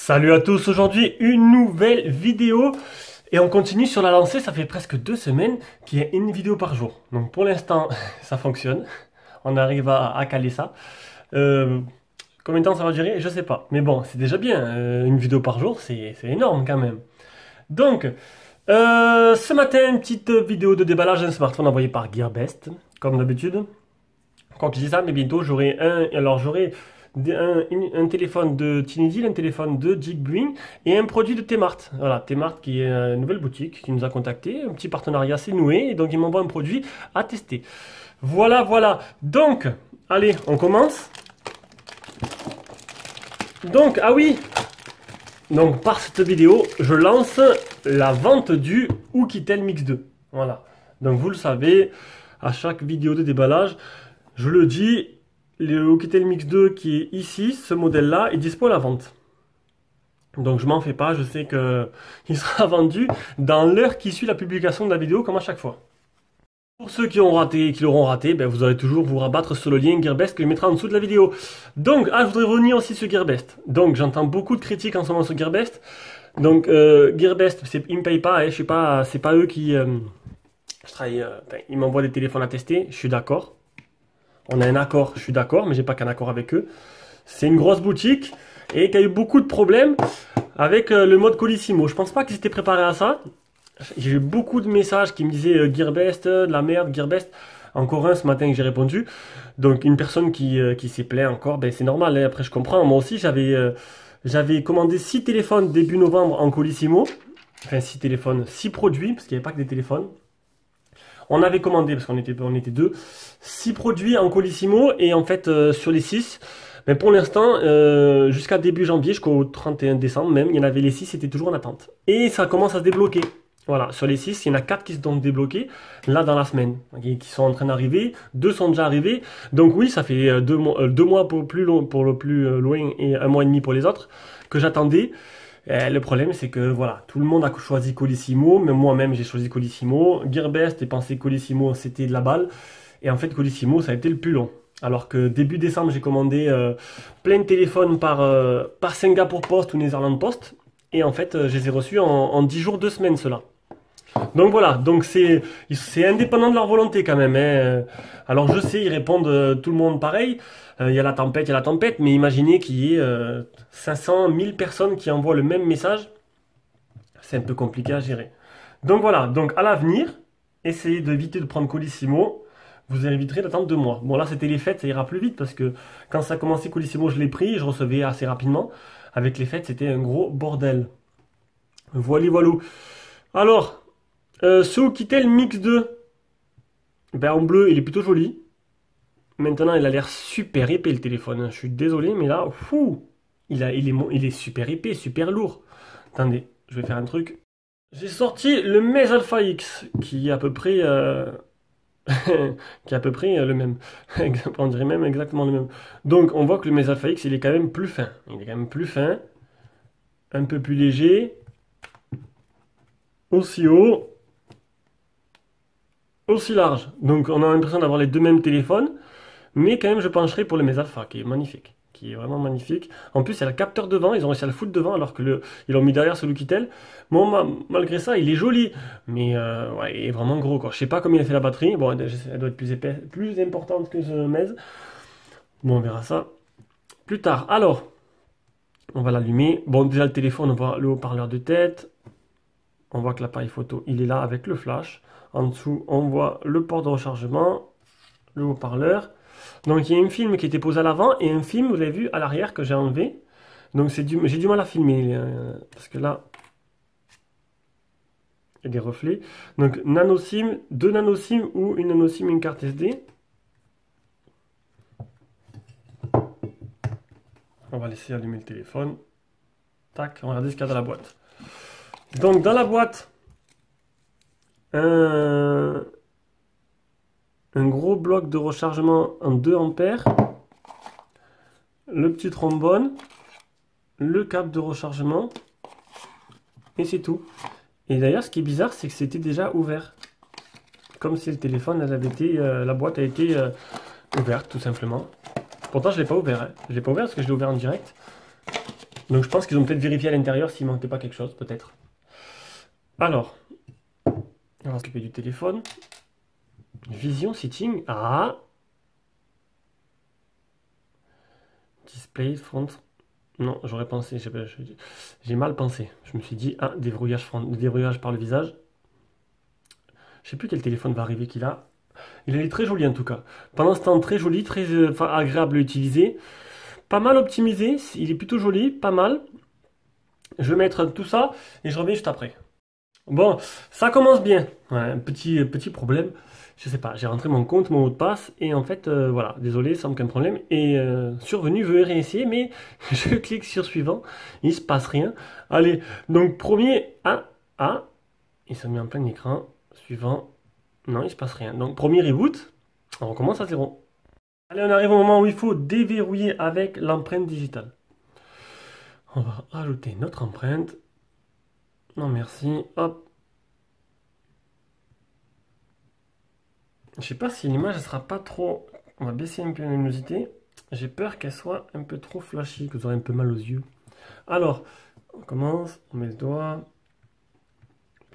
Salut à tous, aujourd'hui une nouvelle vidéo et on continue sur la lancée. Ça fait presque 2 semaines qu'il y a une vidéo par jour. Donc pour l'instant ça fonctionne, on arrive à caler ça. Combien de temps ça va durer? Je sais pas, mais bon c'est déjà bien, une vidéo par jour c'est énorme quand même. Donc ce matin une petite vidéo de déballage d'un smartphone envoyé par Gearbest, comme d'habitude. Quand je dis ça, mais bientôt j'aurai un téléphone de Tinydeal, un téléphone de Geekblink et un produit de Tmart. Voilà, Tmart qui est une nouvelle boutique qui nous a contacté, un petit partenariat s'est noué et donc il m'envoie un produit à tester. Voilà, voilà. Donc, allez, on commence. Donc, ah oui. Donc, par cette vidéo, je lance la vente du Oukitel Mix 2. Voilà. Donc, vous le savez, à chaque vidéo de déballage, je le dis, le Oukitel Mix 2 qui est ici, ce modèle-là, est dispo à la vente. Donc je m'en fais pas, je sais qu'il sera vendu dans l'heure qui suit la publication de la vidéo, comme à chaque fois. Pour ceux qui l'auront raté, ben, vous allez toujours vous rabattre sur le lien Gearbest que je mettrai en dessous de la vidéo. Donc, je voudrais revenir aussi sur Gearbest. Donc j'entends beaucoup de critiques en ce moment sur Gearbest. Donc Gearbest, ils me payent pas, hein, je sais pas, c'est pas eux qui... ils m'envoient des téléphones à tester, je suis d'accord. On a un accord, je suis d'accord, mais j'ai pas qu'un accord avec eux. C'est une grosse boutique et qui a eu beaucoup de problèmes avec le mode Colissimo. Je pense pas qu'ils étaient préparés à ça. J'ai eu beaucoup de messages qui me disaient Gearbest, de la merde, Gearbest. Encore un ce matin que j'ai répondu. Donc une personne qui s'est plaint encore, ben c'est normal, hein. Après je comprends. Moi aussi j'avais commandé 6 téléphones début novembre en Colissimo. Enfin 6 téléphones, 6 produits, parce qu'il n'y avait pas que des téléphones. On avait commandé, parce qu'on était deux, 6 produits en Colissimo, et en fait, sur les 6, mais pour l'instant, jusqu'à début janvier, jusqu'au 31 décembre même, il y en avait les 6, c'était toujours en attente. Et ça commence à se débloquer. Voilà, sur les 6, il y en a 4 qui se sont débloqués, là, dans la semaine, qui sont en train d'arriver, 2 sont déjà arrivés, donc oui, ça fait 2 mois pour le plus loin, et 1 mois et demi pour les autres, que j'attendais. Le problème, c'est que voilà, tout le monde a choisi Colissimo, même moi-même j'ai choisi Colissimo. Gearbest et pensé Colissimo, c'était de la balle. Et en fait, Colissimo, ça a été le plus long. Alors que début décembre, j'ai commandé plein de téléphones par Singapour Post ou Netherlands Post. Et en fait, je les ai reçus en 10 jours, 2 semaines, ceux-là. Donc voilà, donc c'est indépendant de leur volonté quand même, hein. Alors je sais, ils répondent tout le monde pareil. Il y a la tempête, mais imaginez qu'il y ait 500, 1000 personnes qui envoient le même message. C'est un peu compliqué à gérer. Donc voilà, donc à l'avenir, essayez d'éviter de prendre Colissimo. Vous éviterez d'attendre 2 mois. Bon là c'était les fêtes, ça ira plus vite parce que quand ça a commencé Colissimo, je l'ai pris, je recevais assez rapidement. Avec les fêtes, c'était un gros bordel. Voilà, voilà. Alors, ce Oukitel Mix 2, ben, en bleu, il est plutôt joli. Maintenant, il a l'air super épais le téléphone. Je suis désolé, mais là, fou, il est super épais, super lourd. Attendez, je vais faire un truc. J'ai sorti le Meiz Alpha X, qui est à peu près, le même. On dirait même exactement le même. Donc, on voit que le Meiz Alpha X, il est quand même plus fin. Il est quand même plus fin, un peu plus léger, aussi haut, aussi large. Donc, on a l'impression d'avoir les deux mêmes téléphones. Mais quand même, je pencherai pour le Meiz Alpha, qui est magnifique. Qui est vraiment magnifique. En plus, il y a le capteur devant, ils ont réussi à le foutre devant, alors que ils l'ont mis derrière sur l'Oukitel. Bon, malgré ça, il est joli. Mais ouais, il est vraiment gros, quoi. Je sais pas combien il fait la batterie. Bon, elle doit être plus importante que ce Meiz. Bon, on verra ça plus tard. Alors, on va l'allumer. Bon, déjà, le téléphone, on voit le haut-parleur de tête. On voit que l'appareil photo, il est là avec le flash. En dessous, on voit le port de rechargement, le haut-parleur. Donc il y a un film qui était posé à l'avant et un film, vous avez vu, à l'arrière que j'ai enlevé. Donc j'ai du mal à filmer parce que là, il y a des reflets. Donc nano SIM, 2 nano SIM ou une nano SIM, une carte SD. On va laisser allumer le téléphone. Tac, on va regarder ce qu'il y a dans la boîte. Donc dans la boîte, un gros bloc de rechargement en 2 ampères, le petit trombone, le câble de rechargement, et c'est tout. Et d'ailleurs, ce qui est bizarre, c'est que c'était déjà ouvert. Comme si le téléphone, la boîte a été ouverte, tout simplement. Pourtant, je ne l'ai pas ouvert, hein. Je ne l'ai pas ouvert parce que je l'ai ouvert en direct. Donc je pense qu'ils ont peut-être vérifié à l'intérieur s'il manquait pas quelque chose, peut-être. Alors, on va s'occuper du téléphone. Vision, setting. Ah! Display, front. Non, j'aurais pensé, j'ai mal pensé. Je me suis dit, ah, déverrouillage par le visage. Je sais plus quel téléphone va arriver qu'il a. Il est très joli en tout cas. Pendant ce temps, très joli, très agréable à utiliser. Pas mal optimisé, il est plutôt joli, pas mal. Je vais mettre tout ça et je reviens juste après. Bon, ça commence bien. Ouais, un petit problème. Je sais pas, j'ai rentré mon compte, mon mot de passe, et en fait, voilà, désolé, sans aucun problème. Et survenu, veut réessayer, mais je clique sur suivant, il se passe rien. Allez, donc premier, il s'est mis en plein écran. Suivant, non, il se passe rien. Donc premier reboot, on recommence à zéro. Allez, on arrive au moment où il faut déverrouiller avec l'empreinte digitale. On va ajouter notre empreinte. Non, merci. Hop. Je sais pas si l'image ne sera pas trop... On va baisser un peu la luminosité. J'ai peur qu'elle soit un peu trop flashy, que vous aurez un peu mal aux yeux. Alors, on commence, on met le doigt.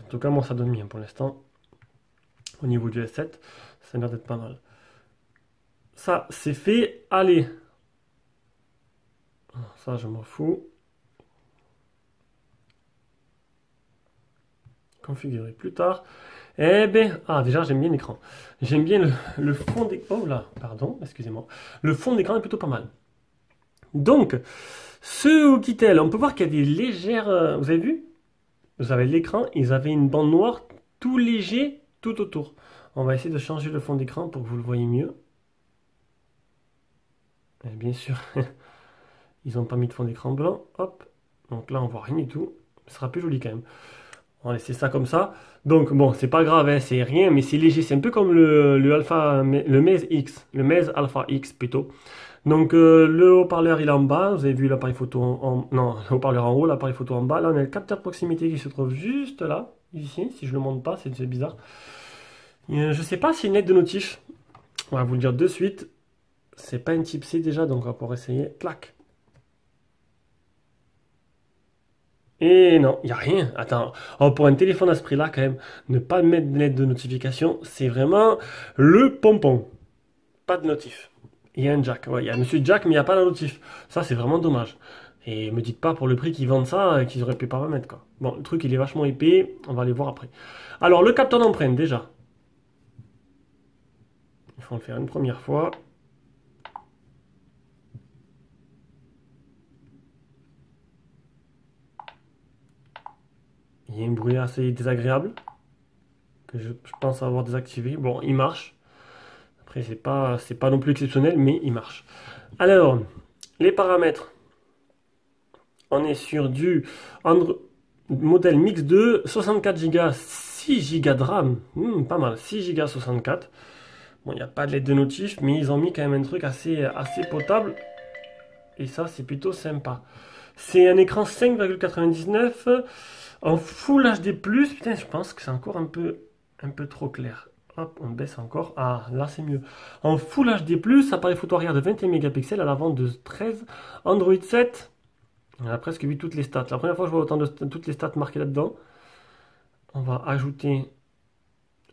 En tout cas, moi, ça donne bien pour l'instant. Au niveau du S7, ça a l'air d'être pas mal. Ça, c'est fait. Allez. Ça, je m'en fous. Configurer plus tard. Eh ben, déjà j'aime bien l'écran. J'aime bien le fond d'écran. Oh là, pardon, excusez-moi. Le fond d'écran est plutôt pas mal. Donc, ce Oukitel, on peut voir qu'il y a des légères. Vous avez vu? Vous avez l'écran, ils avaient une bande noire tout léger tout autour. On va essayer de changer le fond d'écran pour que vous le voyez mieux. Et bien sûr, ils n'ont pas mis de fond d'écran blanc. Hop. Donc là, on voit rien du tout. Ce sera plus joli quand même. On va laisser ça comme ça. Donc bon, c'est pas grave, hein, c'est rien, mais c'est léger. C'est un peu comme le Alpha, le Meiz X, le Meiz Alpha X plutôt. Donc le haut-parleur il est en bas. Vous avez vu l'appareil photo non, le haut-parleur en haut, l'appareil photo en bas. Là, on a le capteur de proximité qui se trouve juste là, ici. Si je le montre pas, c'est bizarre. Je sais pas si une lettre de notif. On va vous le dire de suite. C'est pas un type C déjà, donc on va pouvoir essayer. Clac. Et non, il n'y a rien. Attends, pour un téléphone à ce prix-là, quand même, ne pas mettre de lettre de notification, c'est vraiment le pompon. Pas de notif. Il y a un jack. Ouais, il y a Monsieur Jack, mais il n'y a pas la notif. Ça, c'est vraiment dommage. Et me dites pas pour le prix qu'ils vendent ça, qu'ils auraient pu pas remettre, quoi. Bon, le truc, il est vachement épais. On va aller voir après. Alors, le capteur d'empreinte, déjà. Il faut le faire une première fois. Il y a un bruit assez désagréable que je pense avoir désactivé. Bon, il marche. Après, c'est pas non plus exceptionnel, mais il marche. Alors, les paramètres. On est sur du modèle Mix 2, 64 Go, 6 Go de RAM. Pas mal, 6 Go 64. Bon, il n'y a pas de lettre de notif, mais ils ont mis quand même un truc assez potable. Et ça, c'est plutôt sympa. C'est un écran 5,99 en Full HD+. Putain, je pense que c'est encore un peu trop clair. Hop, on baisse encore. Ah, là c'est mieux. En Full HD+, appareil photo arrière de 21 mégapixels à l'avant de 13. Android 7. On a presque vu toutes les stats. La première fois que je vois autant de toutes les stats marquées là-dedans. On va ajouter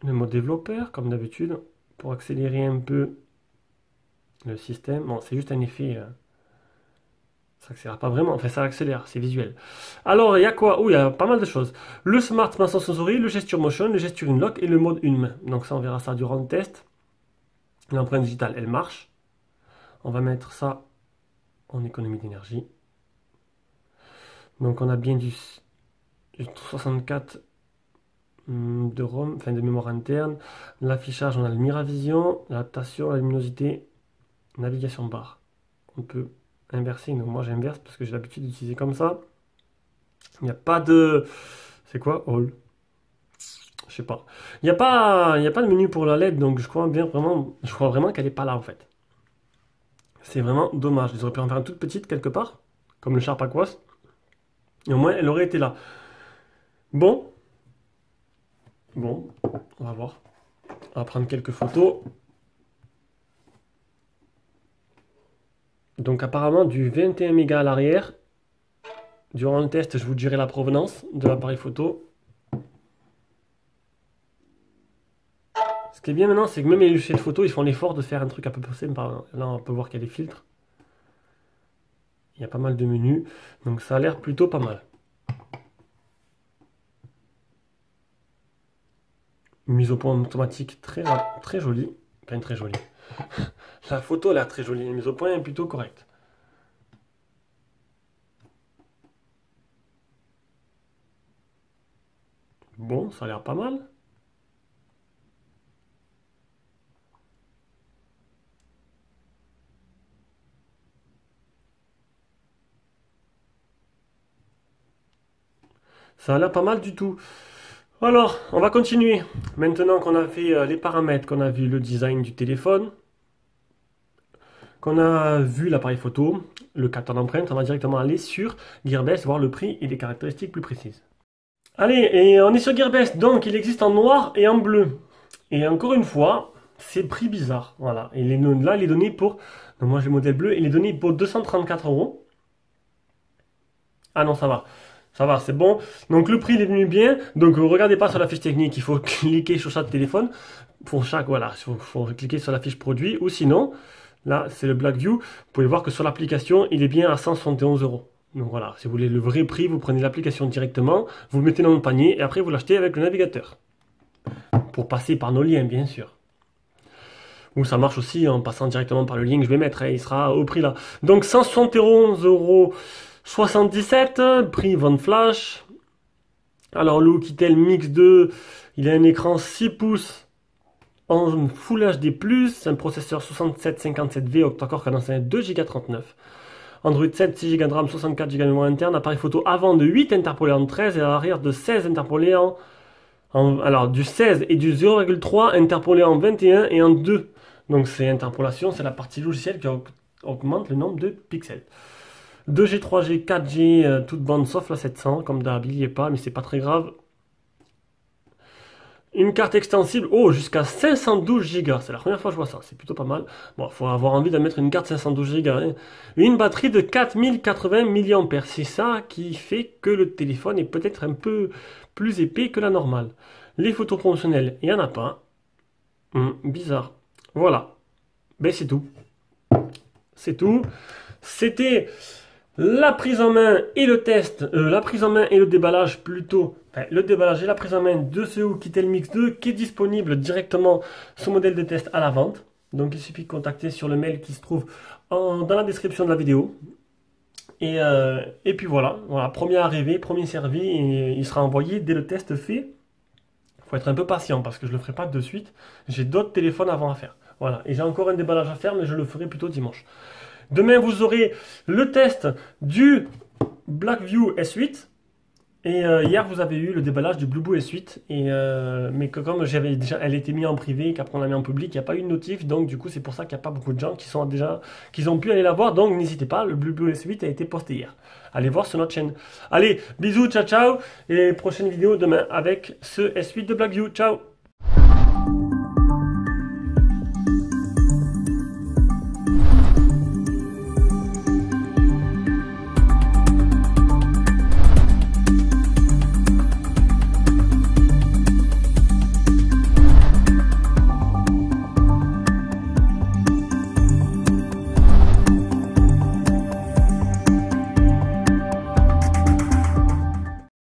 le mode développeur, comme d'habitude, pour accélérer un peu le système. Bon, c'est juste un effet... ça accélère pas vraiment, enfin ça accélère, c'est visuel. Alors, il y a quoi? Oh, il y a pas mal de choses. Le Smart Master Sensory, le Gesture Motion, le Gesture Unlock et le mode une main. Donc ça, on verra ça durant le test. L'empreinte digitale, elle marche. On va mettre ça en économie d'énergie. Donc on a bien du 64 de ROM, enfin de mémoire interne. L'affichage, on a le Miravision, l'adaptation, la luminosité, navigation barre. On peut inverser, donc moi j'inverse parce que j'ai l'habitude d'utiliser comme ça. Il n'y a pas de... C'est quoi? All. Je sais pas. Il n'y a pas de menu pour la LED, donc je crois vraiment qu'elle n'est pas là en fait. C'est vraiment dommage. Ils auraient pu en faire une toute petite quelque part, comme le Sharp Aquos. Et au moins elle aurait été là. Bon, on va voir. On va prendre quelques photos. Donc apparemment du 21 mégas à l'arrière Durant le test, je vous dirai la provenance de l'appareil photo. Ce qui est bien maintenant, c'est que même les logiciels de photo, ils font l'effort de faire un truc un peu plus simple. Là, on peut voir qu'il y a des filtres. Il y a pas mal de menus. Donc ça a l'air plutôt pas mal. Une mise au point automatique très jolie. Enfin, très jolie. La photo a l'air très jolie. La mise au point est plutôt correcte. Bon, ça a l'air pas mal. Ça a l'air pas mal du tout. Alors, on va continuer. Maintenant qu'on a fait les paramètres, qu'on a vu le design du téléphone, qu'on a vu l'appareil photo, le capteur d'empreinte, on va directement aller sur Gearbest, voir le prix et des caractéristiques plus précises. Allez, et on est sur Gearbest, donc il existe en noir et en bleu. Et encore une fois, c'est prix bizarre. Voilà, et là, il est donné pour... Donc moi j'ai le modèle bleu, il est donné pour 234 €. Ah non, ça va. Ça va, c'est bon. Donc le prix il est venu bien. Donc regardez pas sur la fiche technique, il faut cliquer sur chaque téléphone. Pour chaque, voilà, il faut cliquer sur la fiche produit. Ou sinon, là c'est le Blackview. Vous pouvez voir que sur l'application, il est bien à 171 €. Donc voilà, si vous voulez le vrai prix, vous prenez l'application directement, vous le mettez dans le panier et après vous l'achetez avec le navigateur. Pour passer par nos liens, bien sûr. Ou ça marche aussi en passant directement par le lien que je vais mettre, hein, il sera au prix là. Donc 171,77 €, prix vente flash. Alors le Oukitel Mix 2, il a un écran 6 pouces en Full HD+, un processeur 6757V, octa-core cadencé 2,39 Go. Android 7, 6 Go de RAM, 64 Go de mémoire interne, appareil photo avant de 8 interpolé en 13 et à l'arrière de 16 interpolé alors du 16 et du 0,3 interpolé en 21 et en 2. Donc c'est interpolation, c'est la partie logicielle qui augmente le nombre de pixels. 2G, 3G, 4G, toute bande sauf la 700, comme d'hab, il n'y est pas, mais c'est pas très grave. Une carte extensible, oh, jusqu'à 512 Go, c'est la première fois que je vois ça, c'est plutôt pas mal. Bon, il faut avoir envie de mettre une carte 512 Go. Hein. Une batterie de 4080 mAh, c'est ça qui fait que le téléphone est peut-être un peu plus épais que la normale. Les photos promotionnelles, il n'y en a pas. Bizarre. Voilà. Ben c'est tout. C'est tout. C'était la prise en main et le test, la prise en main et le déballage plutôt, enfin, le déballage et la prise en main de ce Oukitel Mix 2 qui est disponible directement ce modèle de test à la vente. Donc il suffit de contacter sur le mail qui se trouve dans la description de la vidéo. Et puis voilà, premier arrivé, premier servi et il sera envoyé dès le test fait. Il faut être un peu patient parce que je ne le ferai pas de suite. J'ai d'autres téléphones avant à faire. Voilà, et j'ai encore un déballage à faire mais je le ferai plutôt dimanche. Demain, vous aurez le test du Blackview S8. Et hier, vous avez eu le déballage du Blueboo S8. Mais que comme elle était mise en privé et qu'après on l'a mis en public, il n'y a pas eu de notif. Donc du coup, c'est pour ça qu'il n'y a pas beaucoup de gens qui ont pu aller la voir. Donc n'hésitez pas, le Blueboo S8 a été posté hier. Allez voir sur notre chaîne. Allez, bisous, ciao, ciao. Et prochaine vidéo demain avec ce S8 de Blackview. Ciao.